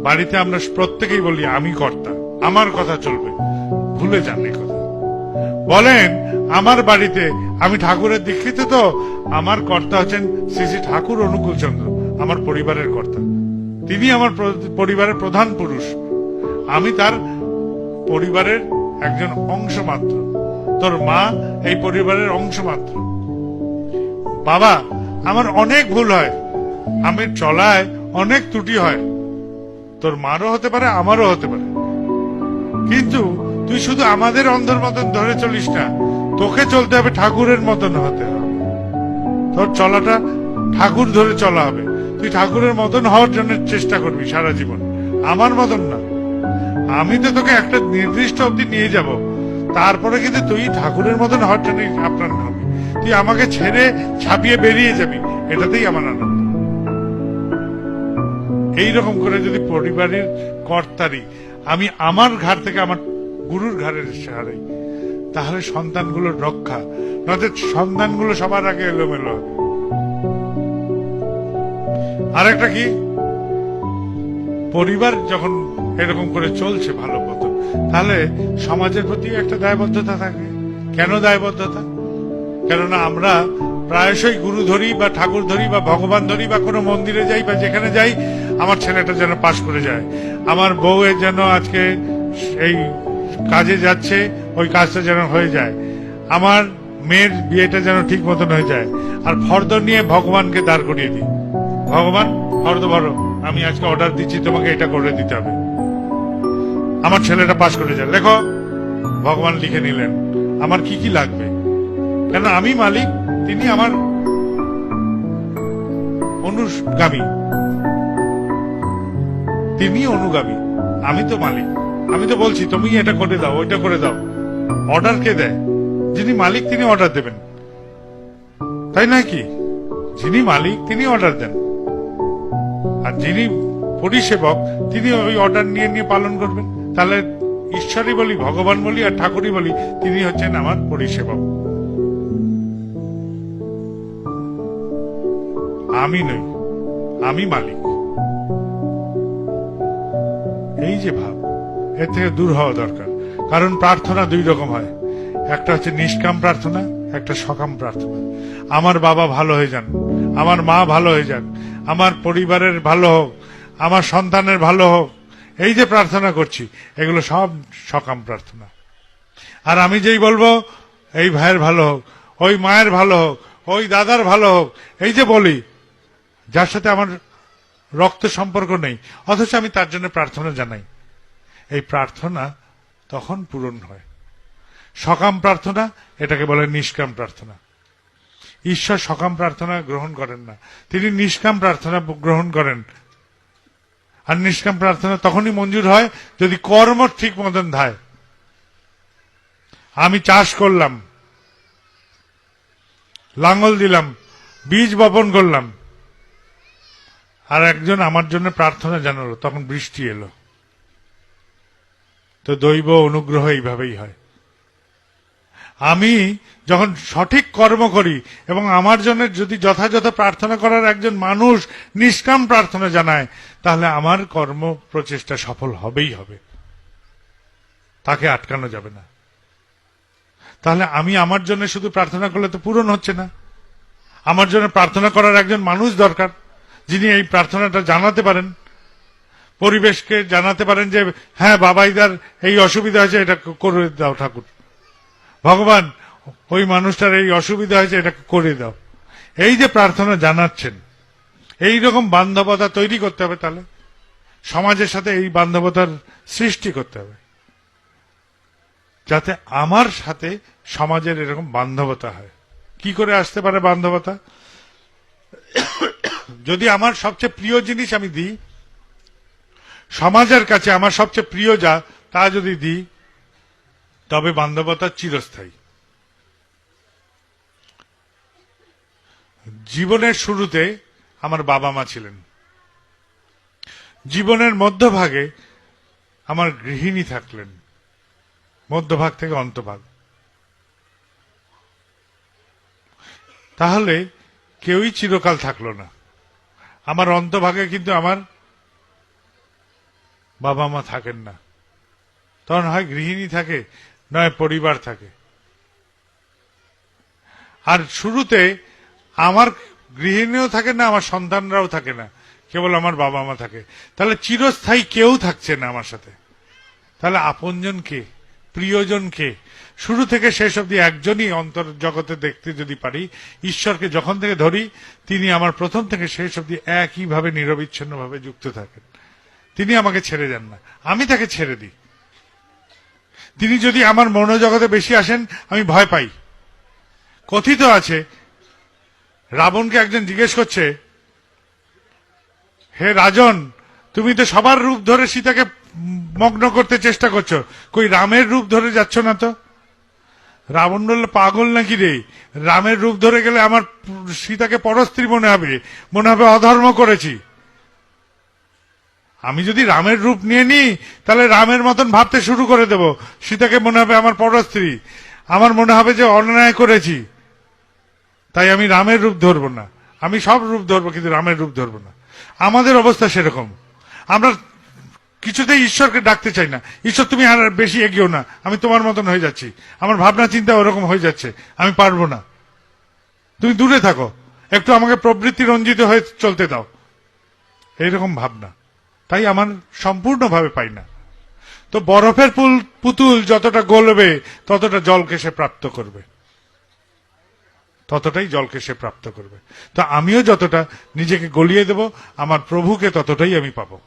বাড়িতে আমরা প্রত্যেকেই বলি আমি কর্তা, আমার কথা চলবে, ভুলে যান এই কথা। বলেন আমার বাড়িতে আমি ঠাকুরের দীক্ষিত, তো আমার কর্তা হচ্ছেন শ্রী শ্রী ঠাকুর অনুকূল চন্দ্র, আমার পরিবারের কর্তা। তিনি আমার পরিবারের প্রধান পুরুষ, আমি তার পরিবারের একজন অংশ মাত্র। তোর মা এই পরিবারের অংশ মাত্র। বাবা, আমার অনেক ভুল হয়, আমি চলায় অনেক ত্রুটি হয়, তোর মারও হতে পারে, আমারও হতে পারে, কিন্তু তুই শুধু আমাদের অন্ধের মতন ধরে চলিস না, তোকে চলতে হবে ঠাকুরের মতন হতে হবে। তোর চলাটা ঠাকুর ধরে চলা হবে, তুই ঠাকুরের মতন হওয়ার জন্য চেষ্টা করবি সারা জীবন, আমার মতন না। আমি তো তোকে একটা নির্দিষ্ট অবধি নিয়ে যাব, তারপরে কিন্তু তুই ঠাকুরের মতন হওয়ার জন্য আপনার হবে। তুই আমাকে ছেড়ে ছাপিয়ে বেরিয়ে যাবি, এটাতেই আমার আনন্দ। এইরকম করে যদি পরিবারের কর্তারি আমি আমার ঘাড় থেকে আমার গুরুর ঘাড়ে হারাই, তাহলে সন্তানগুলোর রক্ষা, নয়তো সন্তানগুলো সবার আগে এলোমেলো হবে। আরেকটা কি, পরিবার যখন এরকম করে চলছে ভালো মতো, তাহলে সমাজের প্রতি একটা দায়বদ্ধতা থাকে। কেন দায়বদ্ধতা? কেননা আমরা প্রায়শই গুরু ধরি বা ঠাকুর ধরি বা ভগবান ধরি বা কোনো মন্দিরে যাই বা যেখানে যাই, আমার ছেলেটা যেন পাশ করে যায়, আমার বউয়ের যেন আজকে এই কাজে যাচ্ছে ওই কাজটা যেন হয়ে যায়, আমার মেয়ের বিয়েটা যেন ঠিক মতন হয়ে যায়। আর ফর্দ নিয়ে ভগবানকে দাঁড় করিয়ে দিই, ভগবান ফর্দ ভরো, আমি আজকে অর্ডার দিচ্ছি তোমাকে এটা করে দিতে হবে, আমার ছেলেটা পাশ করে যায়। লেখো, ভগবান লিখে নিলেন আমার কি কি লাগবে, কেন আমি মালিক, তিনি আমার অনুগামী, তিনি অনুগামী, আমি তো মালিক। আমি তো বলছি তুমি এটা করে দাও, ওইটা করে দাও। অর্ডার কে দেয়? যিনি মালিক তিনি অর্ডার দেবেন, তাই নয় কি? যিনি মালিক তিনি অর্ডার দেন, আর যিনি পরিষেবক তিনি ওই অর্ডার নিয়ে নিয়ে পালন করবেন। তাহলে ঈশ্বরই বলি, ভগবান বলি আর ঠাকুরই বলি, তিনি হচ্ছেন আমার পরিষেবক, আমি নই, আমি মালিক। এই যে ভাব, এর থেকে দূর হওয়া দরকার। কারণ প্রার্থনা দুই রকম হয়, একটা হচ্ছে নিষ্কাম প্রার্থনা, একটা সকাম প্রার্থনা। আমার বাবা ভালো হয়ে যান, আমার মা ভালো হয়ে যান, আমার পরিবারের ভালো হোক, আমার সন্তানের ভালো হোক, এই যে প্রার্থনা করছি এগুলো সব সকাম প্রার্থনা। আর আমি যেই বলবো এই ভাইয়ের ভালো হোক, ওই মায়ের ভালো হোক, ওই দাদার ভালো হোক, এই যে বলি, যার সাথে আমার রক্ত সম্পর্ক নেই, অথচ আমি তার জন্য প্রার্থনা জানাই, এই প্রার্থনা তখন পূরণ হয়। সকাম প্রার্থনা, এটাকে বলে নিষ্কাম প্রার্থনা। ঈশ্বর সকাম প্রার্থনা গ্রহণ করেন না, তিনি নিষ্কাম প্রার্থনা গ্রহণ করেন। আর নিষ্কাম প্রার্থনা তখনই মঞ্জুর হয় যদি কর্ম ঠিক মতন ধায়। আমি চাষ করলাম, লাঙ্গল দিলাম, বীজ বপন করলাম, আর একজন আমার জন্য প্রার্থনা জানালো, তখন বৃষ্টি এলো। তো দৈব অনুগ্রহ এইভাবেই হয়। আমি যখন সঠিক কর্ম করি এবং আমার জন্য যদি যথাযথ প্রার্থনা করার একজন মানুষ নিষ্কাম প্রার্থনা জানায়, তাহলে আমার কর্ম প্রচেষ্টা সফল হবেই হবে, তাকে আটকানো যাবে না। তাহলে আমি আমার জন্য শুধু প্রার্থনা করলে তো পূরণ হচ্ছে না, আমার জন্য প্রার্থনা করার একজন মানুষ দরকার, যিনি এই প্রার্থনাটা জানাতে পারেন, পরিবেশকে জানাতে পারেন যে হ্যাঁ বাবাইদার এই অসুবিধা হয়েছে, এটা করে দাও ঠাকুর, ভগবান ওই মানুষটার এই অসুবিধা হয়েছে, এটা করে দাও। এই যে প্রার্থনা জানাচ্ছেন, এই রকম বান্ধবতা তৈরি করতে হবে। তাহলে সমাজের সাথে এই বান্ধবতার সৃষ্টি করতে হবে, যাতে আমার সাথে সমাজের এরকম বান্ধবতা হয়। কি করে আসতে পারে বান্ধবতা? যদি আমার সবচেয়ে প্রিয় জিনিস আমি দিই, সমাজের কাছে আমার সবচেয়ে প্রিয় যা তা যদি দিই, তবে বান্ধবতা চিরস্থায়ী। জীবনের শুরুতে আমার বাবা মা ছিলেন, জীবনের মধ্যভাগে আমার গৃহিণী থাকলেন, মধ্যভাগ থেকে অন্তভাগ। তাহলে কেউই চিরকাল থাকলো না। আমার অন্তভাগে কিন্তু আমার বাবা মা থাকেন না, তখন হয় গৃহিণী থাকে, নয় পরিবার থাকে। আর শুরুতে আমার গৃহিণীও থাকে না, আমার সন্তানরাও থাকে না, কেবল আমার বাবা মা থাকে। তাহলে চিরস্থায়ী কেউ থাকছে না আমার সাথে। তাহলে আপনজন কে, প্রিয়জন কে? শুরু থেকে শেষ অব্দি একজনই অন্তর জগতে দেখতে যদি পারি, ঈশ্বরকে যখন থেকে ধরি, তিনি আমার প্রথম থেকে শেষ অব্দি একইভাবে নিরবিচ্ছিন্ন ভাবে যুক্ত থাকেন। তিনি আমাকে ছেড়ে যান না, আমি তাকে ছেড়ে দিই। তিনি যদি আমার মনোজগতে বেশি আসেন, আমি ভয় পাই। কথিত আছে, রাবণকে একজন জিজ্ঞেস করছে, হে রাজন, তুমি তো সবার রূপ ধরে সীতাকে মগ্ন করতে চেষ্টা করছো, কই রামের রূপ ধরে যাচ্ছ না তো? রাবণ বলল, পাগল নাকি রে, রামের রূপ ধরে গেলে আমার সীতাকে পরস্ত্রী মনে হবে, অধর্ম করেছি। আমি যদি রামের রূপ নিয়ে নিই, তাহলে রামের মতন ভাবতে শুরু করে দেব, সীতাকে মনে হবে আমার পরস্ত্রী, আমার মনে হবে যে অন্যায় করেছি। তাই আমি রামের রূপ ধরবো না, আমি সব রূপ ধরবো, কিন্তু রামের রূপ ধরবো না। আমাদের অবস্থা সেরকম। আমরা কিছুতেই ঈশ্বরকে ডাকতে চাই না, ঈশ্বর তুমি আর বেশি এগিয়েও না, আমি তোমার মতন হয়ে যাচ্ছি, আমার ভাবনা চিন্তা ওরকম হয়ে যাচ্ছে, আমি পারবো না, তুমি দূরে থাকো, একটু আমাকে প্রবৃত্তি রঞ্জিত হয়ে চলতে দাও, এইরকম ভাবনা। তাই আমার সম্পূর্ণভাবে পাই না। তো বরফের পুতুল যতটা গলবে, ততটা জলকে সে প্রাপ্ত করবে, ততটাই জলকে সে প্রাপ্ত করবে। তো আমিও যতটা নিজেকে গলিয়ে দেব, আমার প্রভুকে ততটাই আমি পাবো।